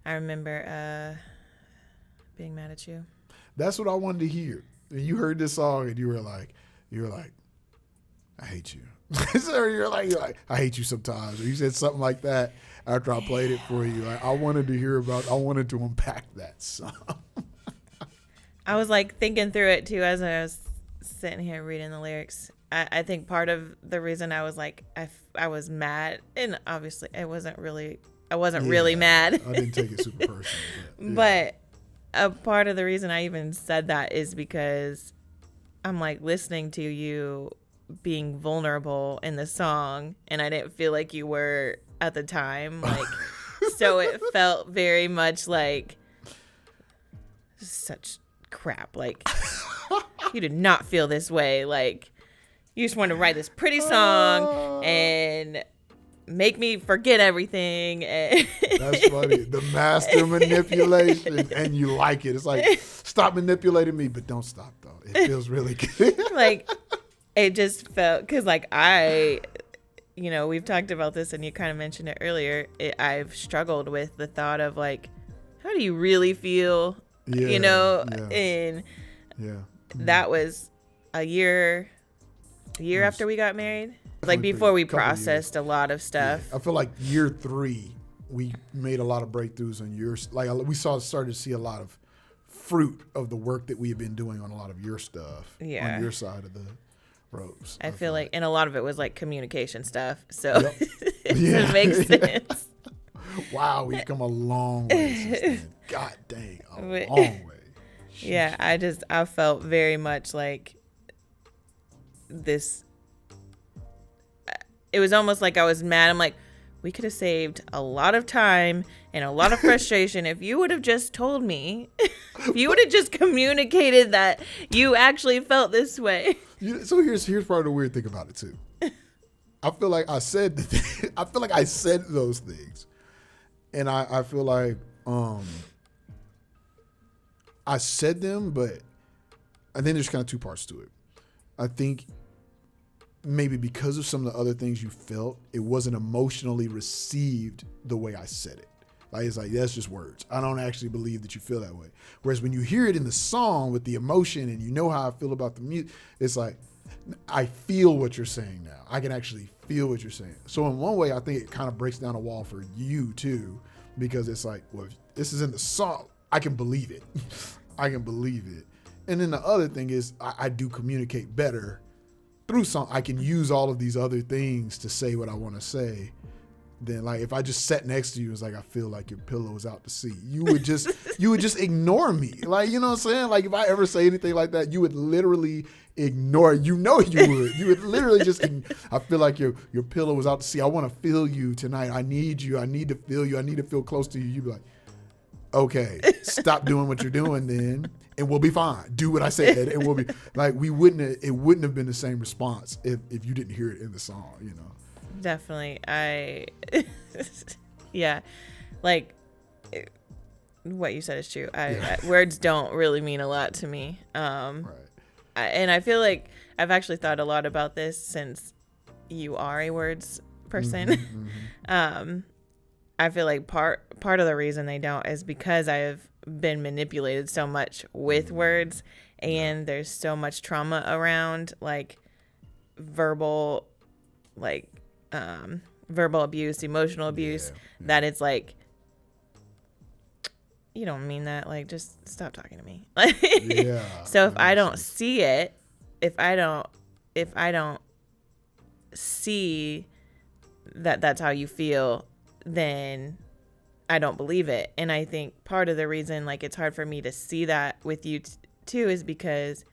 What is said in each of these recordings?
I remember being mad at you. That's what I wanted to hear. When you heard this song and you were like, I hate you. So you're like, I hate you sometimes. Or you said something like that after I played it for you. I wanted to unpack that song. I was like thinking through it too as I was sitting here reading the lyrics. I think part of the reason I was like, I was mad, and obviously I wasn't really mad. I didn't take it super personal. But a part of the reason I even said that is because I'm like listening to you being vulnerable in the song, and I didn't feel like you were at the time. Like, so it felt very much like such crap. Like, you did not feel this way. Like, you just wanted to write this pretty song and make me forget everything. That's funny. The master manipulation, and you like it. It's like, stop manipulating me, but don't stop though. It feels really good. Like, it just felt, because like we've talked about this and you kind of mentioned it earlier. I've struggled with the thought of like, how do you really feel? And that was a year after we got married. Like before we processed a lot of stuff. Yeah. I feel like year 3, we made a lot of breakthroughs on yours. Like we started to see a lot of fruit of the work that we have been doing on a lot of your stuff. Yeah. On your side of the ropes. I feel like, and a lot of it was like communication stuff. So it makes sense. Wow, we've come a long way since then. God dang, a long way. Sheesh. Yeah, I felt very much like this. It was almost like I was mad. I'm like, we could have saved a lot of time and a lot of frustration if you would have just told me. If you would have just communicated that you actually felt this way. So here's part of the weird thing about it too. I feel like I said those things, and I feel like I said them, but I think there's kind of two parts to it. I think maybe because of some of the other things you felt, it wasn't emotionally received the way I said it. Like, it's like, that's just words. I don't actually believe that you feel that way. Whereas when you hear it in the song with the emotion and you know how I feel about the music, it's like, I feel what you're saying now. I can actually feel what you're saying. So in one way, I think it kind of breaks down a wall for you too, because it's like, well, if this is in the song, I can believe it. I can believe it. And then the other thing is I do communicate better through song. I can use all of these other things to say what I want to say. Then like if I just sat next to you, it's like I feel like your pillow is out to sea. You would just ignore me. Like, you know what I'm saying? Like if I ever say anything like that, you would literally ignore it. You know you would. You would literally just I feel like your pillow was out to sea. I want to feel you tonight. I need you. I need to feel you. I need to feel close to you. You'd be like, okay, stop doing what you're doing then, and we'll be fine. Do what I said, and we'll be like, it wouldn't have been the same response if you didn't hear it in the song, you know. Definitely. Yeah, like what you said is true. Words don't really mean a lot to me. Right. And I feel like I've actually thought a lot about this since you are a words person. Mm-hmm, mm-hmm. I feel like part of the reason they don't is because I have been manipulated so much with words, and there's so much trauma around like verbal abuse, emotional abuse, that it's like, you don't mean that. Like, just stop talking to me. So if I don't see it, if I don't see that that's how you feel, then I don't believe it. And I think part of the reason like it's hard for me to see that with you too is because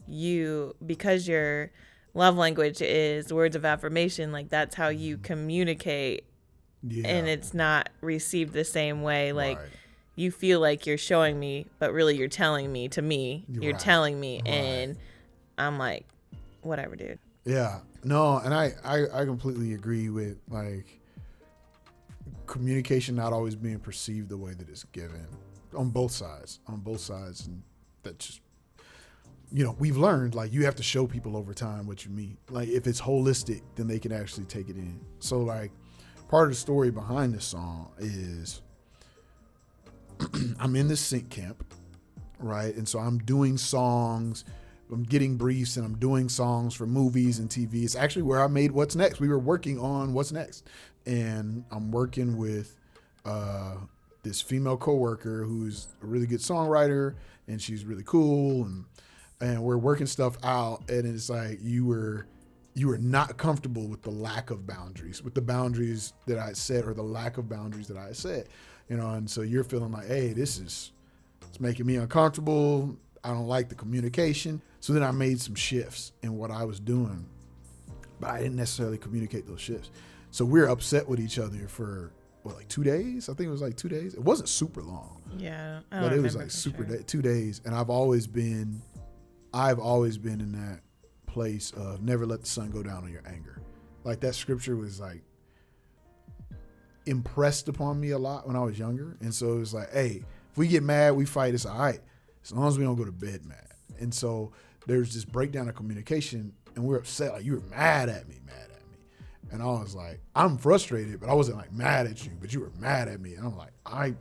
your love language is words of affirmation. Like that's how you communicate, and it's not received the same way. Like you feel like you're showing me, but really you're telling me to me. You're telling me, and I'm like, whatever, dude. Yeah, no, and I completely agree with like communication not always being perceived the way that it's given on both sides, and that's just, you know, we've learned like you have to show people over time what you mean. Like if it's holistic, then they can actually take it in. So like part of the story behind this song is I'm in this sync camp, right? And so I'm doing songs, I'm getting briefs, and I'm doing songs for movies and TV. It's actually where I made What's Next. We were working on What's Next. And I'm working with this female coworker who's a really good songwriter, and she's really cool, and we're working stuff out, and it's like you were not comfortable with the lack of boundaries, with the boundaries that I set, or the lack of boundaries that I set, and so you're feeling like, hey, it's making me uncomfortable. I don't like the communication. So then I made some shifts in what I was doing, but I didn't necessarily communicate those shifts. So we were upset with each other for like 2 days. I think it was like 2 days. It wasn't super long. Yeah, but it was like super 2 days. And I've always been in that place of never let the sun go down on your anger. Like that scripture was like impressed upon me a lot when I was younger. And so it was like, hey, if we get mad, we fight. It's all right, as long as we don't go to bed mad. And so there's this breakdown of communication, and we're upset. Like, you were mad at me. And I was like, I'm frustrated, but I wasn't like mad at you, but you were mad at me. And I'm like, I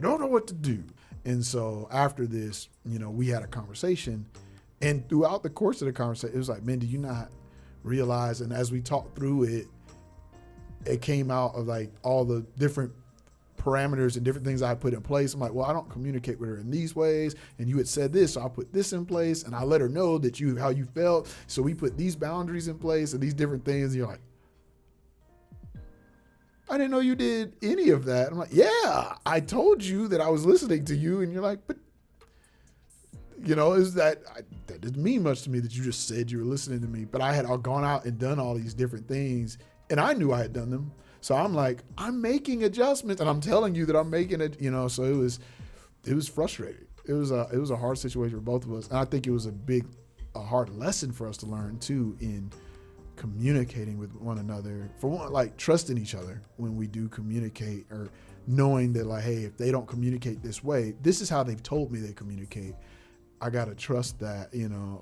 don't know what to do. And so after this, we had a conversation, and throughout the course of the conversation, it was like, man, do you not realize? And as we talked through it, it came out of like all the different parameters and different things I put in place. I'm like, well, I don't communicate with her in these ways, and you had said this, so I put this in place, and I let her know that how you felt, so we put these boundaries in place and these different things. And you're like, I didn't know you did any of that. I'm like, yeah, I told you that I was listening to you, and you're like, but that didn't mean much to me that you just said you were listening to me. But I had all gone out and done all these different things, and I knew I had done them. So I'm like, I'm making adjustments, and I'm telling you that I'm making it, so it was frustrating. It was a hard situation for both of us. And I think it was a hard lesson for us to learn too, in communicating with one another. For one, like trusting each other when we do communicate, or knowing that like, hey, if they don't communicate this way, this is how they've told me they communicate. I got to trust that,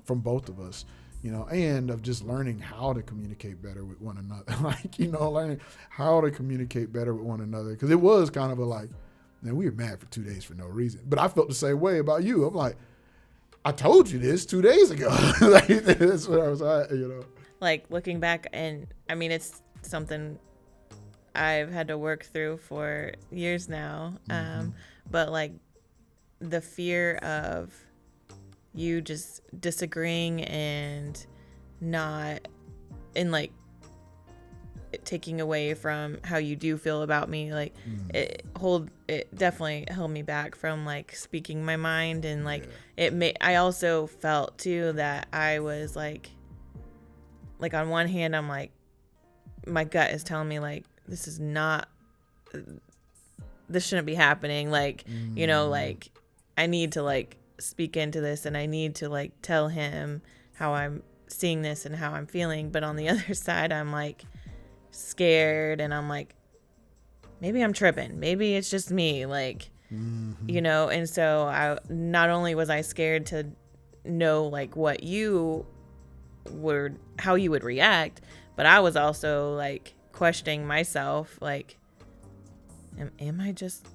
from both of us. And of just learning how to communicate better with one another, learning how to communicate better with one another. Because it was kind of man, we were mad for 2 days for no reason. But I felt the same way about you. I'm like, I told you this 2 days ago. Like, that's what I was at, Like, looking back, and I mean, it's something I've had to work through for years now. But like the fear of you just disagreeing and not, and like taking away from how you do feel about me, like it definitely held me back from like speaking my mind. And like I also felt too that I was like on one hand, I'm like, my gut is telling me like, this shouldn't be happening, like like I need to like speak into this, and I need to like tell him how I'm seeing this and how I'm feeling. But on the other side, I'm like scared, and I'm like, maybe I'm tripping, maybe it's just me, like and so I not only was I scared to know like how you would react, but I was also like questioning myself, like am I just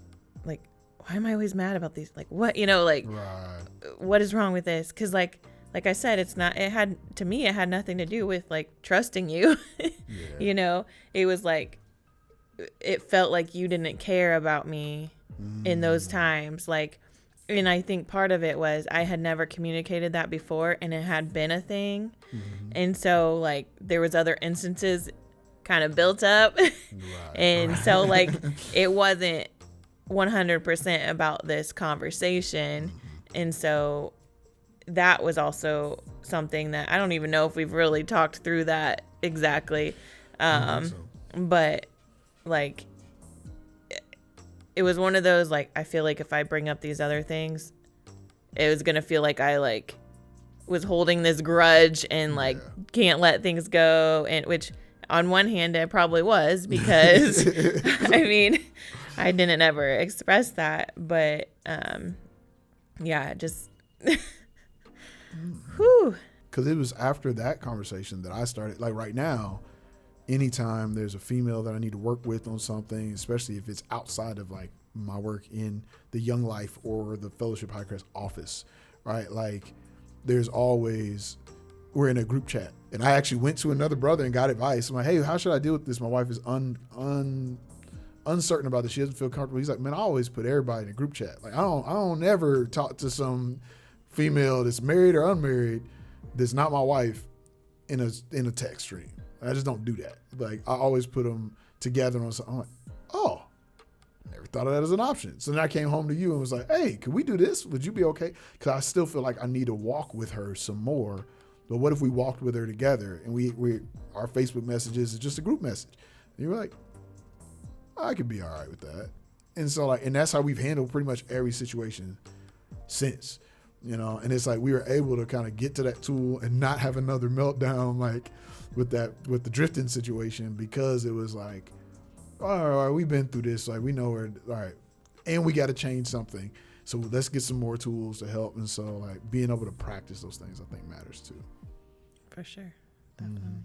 like, why am I always mad about these? Like, what, like, right. What is wrong with this? Because like I said, it had nothing to do with like trusting you. Yeah. It was like, it felt like you didn't care about me in those times. Like, and I think part of it was I had never communicated that before, and it had been a thing. And so like there was other instances kind of built up. Right. And so like it wasn't 100% about this conversation. And so that was also something that I don't even know if we've really talked through that exactly. But like it was one of those, like, I feel like if I bring up these other things, it was going to feel like I like was holding this grudge and like can't let things go. And which on one hand it probably was, because I mean, I didn't ever express that, but just whew. Because it was after that conversation that I started, like right now, anytime there's a female that I need to work with on something, especially if it's outside of like my work in the Young Life or the Fellowship Highcrest office, right? Like there's always, we're in a group chat, and I actually went to another brother and got advice. I'm like, hey, how should I deal with this? My wife is uncertain about this. She doesn't feel comfortable. He's like, man, I always put everybody in a group chat. Like I don't ever talk to some female that's married or unmarried that's not my wife in a text stream. I just don't do that. Like I always put them together on something. I'm like, oh, never thought of that as an option. So then I came home to you and was like, hey, could we do this? Would you be okay? Because I still feel like I need to walk with her some more. But what if we walked with her together and we our Facebook messages is just a group message? And you're like, I could be all right with that. And so like, and that's how we've handled pretty much every situation since, you know, and it's like we were able to kind of get to that tool and not have another meltdown like with the Driftin situation, because it was like, all right, we've been through this, like we know we're all right, and we got to change something, so let's get some more tools to help. And so like being able to practice those things I think matters too. For sure, definitely.